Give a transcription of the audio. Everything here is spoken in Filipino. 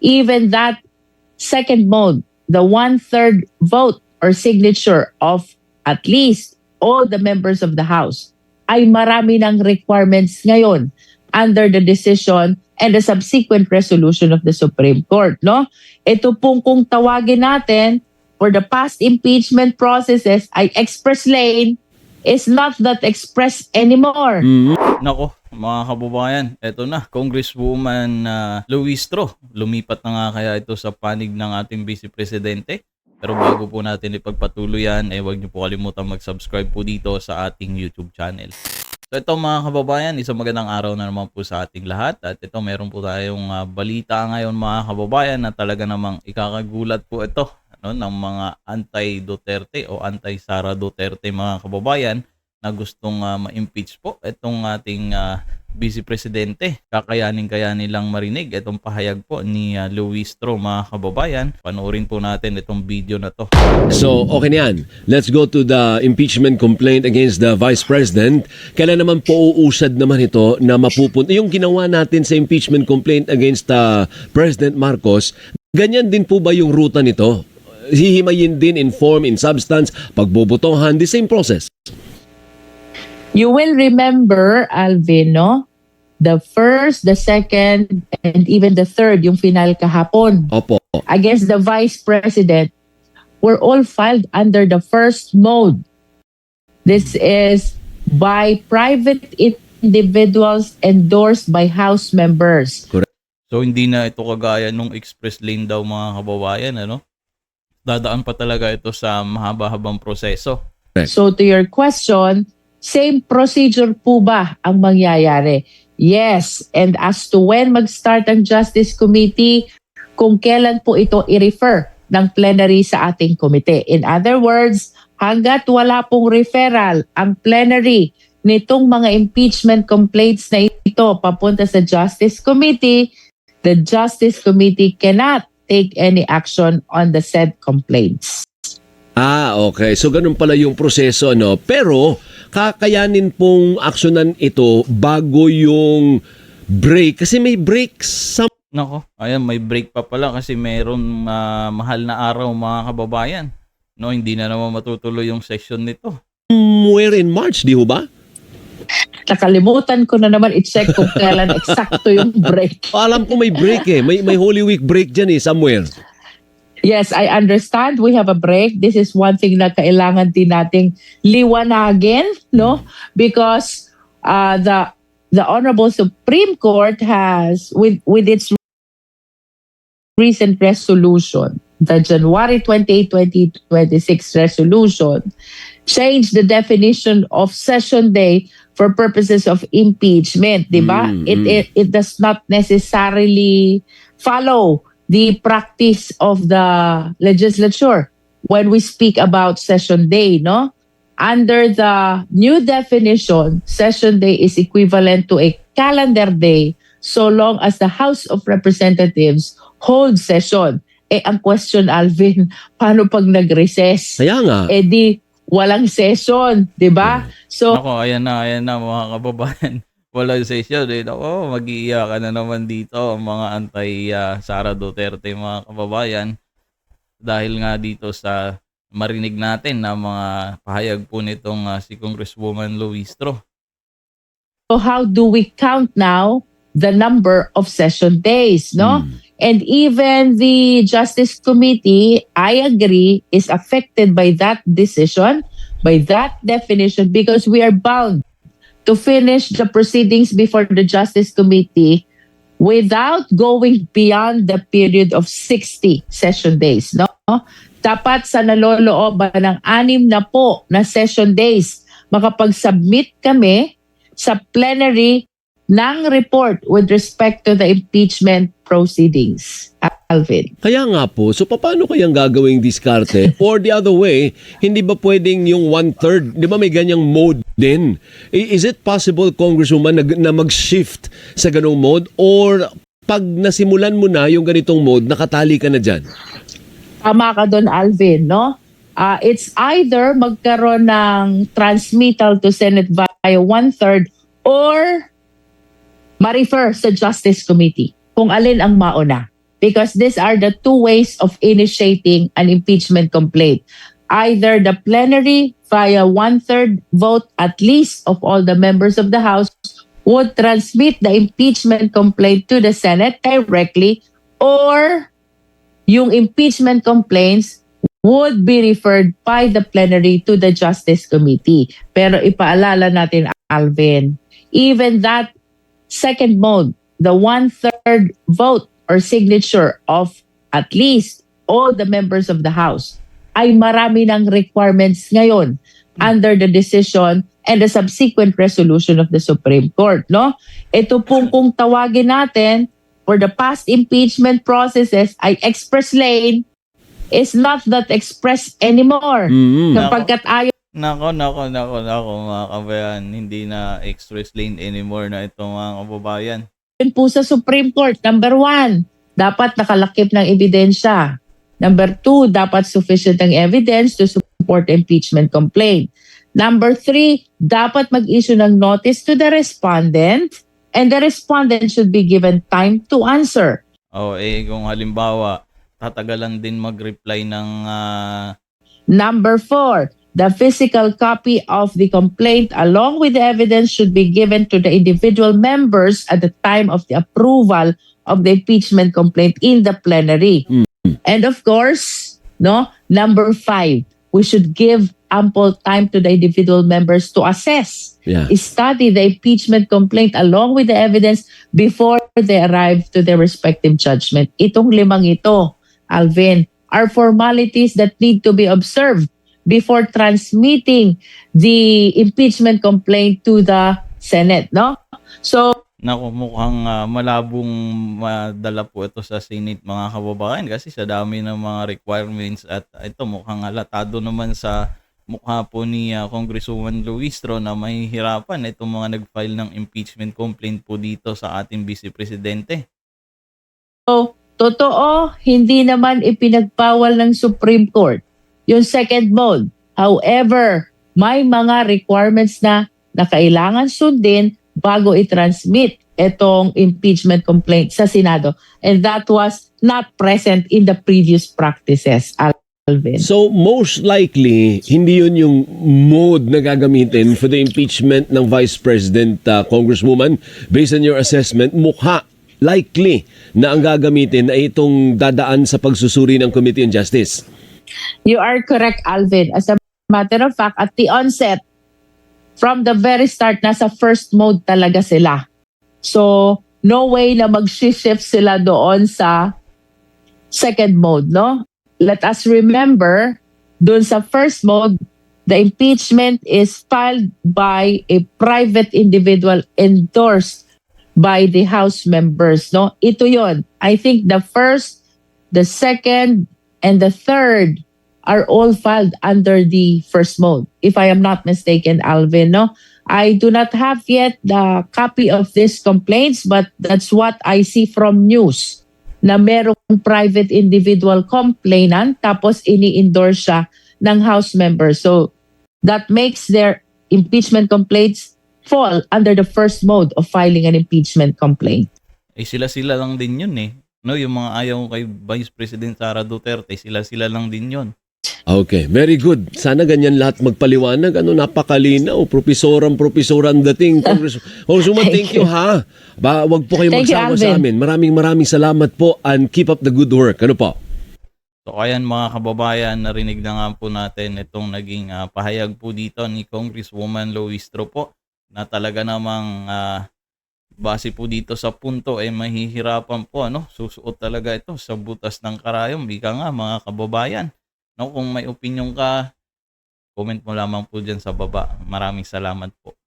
even that second mode, the 1/3 vote or signature of at least all the members of the House, ay marami ng requirements ngayon under the decision and the subsequent resolution of the Supreme Court. No? Ito pong kung tawagin natin for the past impeachment processes ay express lane is not that express anymore. Nako, mga kababayan, eto na, Congresswoman Luistro. Lumipat na nga kaya ito sa panig ng ating Vice Presidente. Pero bago po natin ipagpatuloy yan, huwag niyo po kalimutan mag-subscribe po dito sa ating YouTube channel. So ito mga kababayan, isang magandang araw na naman po sa ating lahat. At ito meron po tayong balita ngayon mga kababayan na talaga namang ikakagulat po ito ng mga anti-Duterte o anti-Sara Duterte mga kababayan na gustong ma-impeach po itong ating Vice Presidente. Kakayanin nilang marinig itong pahayag po ni Luistro mga kababayan. Panoorin po natin itong video na to. So, okay na yan. Let's go to the impeachment complaint against the Vice President. Kailan naman po uusad naman ito na mapupunta? Yung ginawa natin sa impeachment complaint against President Marcos, ganyan din po ba yung ruta nito? Hihimayin din in form, in substance, pagbobotohan, the same process? You will remember, Alvin, no? The first, the second, and even the third, yung final kahapon. Opo. Against the Vice President, were all filed under the first mode. This is by private individuals endorsed by House members. Correct. So hindi na ito kagaya nung express lane daw mga kababayan, ano? Dadaan pa talaga ito sa mahaba-habang proseso. So to your question, same procedure po ba ang mangyayari? Yes. And as to when mag-start ang Justice Committee, kung kailan po ito i-refer ng plenary sa ating komite. In other words, hanggat wala pong referral ang plenary nitong mga impeachment complaints na ito papunta sa Justice Committee, the Justice Committee cannot take any action on the said complaints. Okay. So, ganun pala yung proseso, no? Pero, kakayanin pong aksyonan ito bago yung break. Kasi may break sa... Nako, ayan, may break pa pala kasi meron mahal na araw mga kababayan. No, hindi na naman matutuloy yung session nito. Somewhere in March, di ho ba? Nakalimutan ko na naman i-check kung kailan eksakto yung break. Alam ko may break eh. May Holy Week break dyan eh, somewhere. Yes, I understand we have a break. This is one thing na kailangan din nating liwanagin, no? Because the Honorable Supreme Court has, with its recent resolution, the January 28, 2026 resolution, changed the definition of session day for purposes of impeachment, di ba? It does not necessarily follow the practice of the legislature when we speak about session day, no? Under the new definition, session day is equivalent to a calendar day so long as the House of Representatives holds session. Ang question, Alvin, paano pag nag-recess? Kaya nga. Di walang session, di ba? So, Nako, ayan na mga kababayan. Walang session. Nako, mag-iiyakan na naman dito ang mga anti-Sara Duterte mga kababayan. Dahil nga dito sa marinig natin na mga pahayag po nitong si Congresswoman Luistro. So how do we count now the number of session days, no? And even the Justice Committee, I agree, is affected by that decision, by that definition, because we are bound to finish the proceedings before the Justice Committee without going beyond the period of 60 session days, no? Dapat sa nalolooban ng 6 na po na session days, makapag-submit kami sa plenary ng report with respect to the impeachment proceedings. Alvin. Kaya nga po, so paano kayang gagawing diskarte? Or the other way, hindi ba pwedeng yung 1/3, di ba may ganyang mode din? Is it possible, Congresswoman, na mag-shift sa ganong mode? Or pag nasimulan mo na yung ganitong mode, nakatali ka na dyan? Tama ka doon, Alvin, no? It's either magkaroon ng transmittal to Senate via 1/3 or ma-refer sa Justice Committee kung alin ang mauna. because these are the two ways of initiating an impeachment complaint. Either the plenary via 1/3 vote at least of all the members of the House would transmit the impeachment complaint to the Senate directly, or yung impeachment complaints would be referred by the plenary to the Justice Committee. Pero ipaalala natin, Alvin, even that second mode, the 1/3 vote or signature of at least all the members of the House, ay marami ng requirements ngayon under the decision and the subsequent resolution of the Supreme Court, no? Ito pong kung tawagin natin for the past impeachment processes ay express lane is not that express anymore. Kapagkat ayaw Nako, mga kabayan. Hindi na express lane anymore na itong mga kababayan. po sa Supreme Court, number 1, dapat nakalakip ng ebidensya. Number 2, dapat sufficient ang evidence to support impeachment complaint. Number 3, dapat mag-issue ng notice to the respondent, and the respondent should be given time to answer. Kung halimbawa, tatagalan din mag-reply ng... Number 4, the physical copy of the complaint along with the evidence should be given to the individual members at the time of the approval of the impeachment complaint in the plenary. And of course, number 5, we should give ample time to the individual members to assess, study the impeachment complaint along with the evidence before they arrive to their respective judgment. Itong 5 ito, Alvin, are formalities that need to be observed before transmitting the impeachment complaint to the Senate, no? So, mukhang malabong madala po ito sa Senate, mga kababayan, kasi sa dami ng mga requirements at ito mukhang halatado naman sa mukha po ni Congresswoman Luistro na mahihirapan itong mga nag-file ng impeachment complaint po dito sa ating Vice Presidente. So, totoo, hindi naman ipinagbawal ng Supreme Court yung second mode. However, may mga requirements na kailangan sundin bago i-transmit itong impeachment complaint sa Senado. And that was not present in the previous practices, Alvin. So most likely, hindi yun yung mode na gagamitin for the impeachment ng Vice President, Congresswoman. Based on your assessment, mukha likely na ang gagamitin ay itong dadaan sa pagsusuri ng Committee on Justice. You are correct, Alvin. As a matter of fact, at the onset, from the very start, nasa first mode talaga sila. So, no way na mag-shift sila doon sa second mode, no? Let us remember, doon sa first mode, the impeachment is filed by a private individual endorsed by the House members, no? Ito yon. I think the first, the second, and the third are all filed under the first mode, if I am not mistaken, Alvin, no? I do not have yet the copy of these complaints, but that's what I see from news, na merong private individual complainant tapos ini-endorse siya ng House members. So that makes their impeachment complaints fall under the first mode of filing an impeachment complaint. Sila-sila lang din yun eh. No, yung mga ayaw kay Vice President Sara Duterte, sila-sila lang din yun. Okay, very good. Sana ganyan lahat magpaliwanag. Napakalinaw. Profesoran dating. Congresswoman, thank you ha. Wag po kayong magsawa sa amin. Maraming salamat po and keep up the good work. Ano po? So ayan mga kababayan, narinig na nga po natin itong naging pahayag po dito ni Congresswoman Luistro po, na talaga namang base po dito sa punto ay mahihirapan po, susuot talaga ito sa butas ng karayom. Bika nga mga kababayan. Kung may opinion ka, comment mo lamang po dyan sa baba. Maraming salamat po.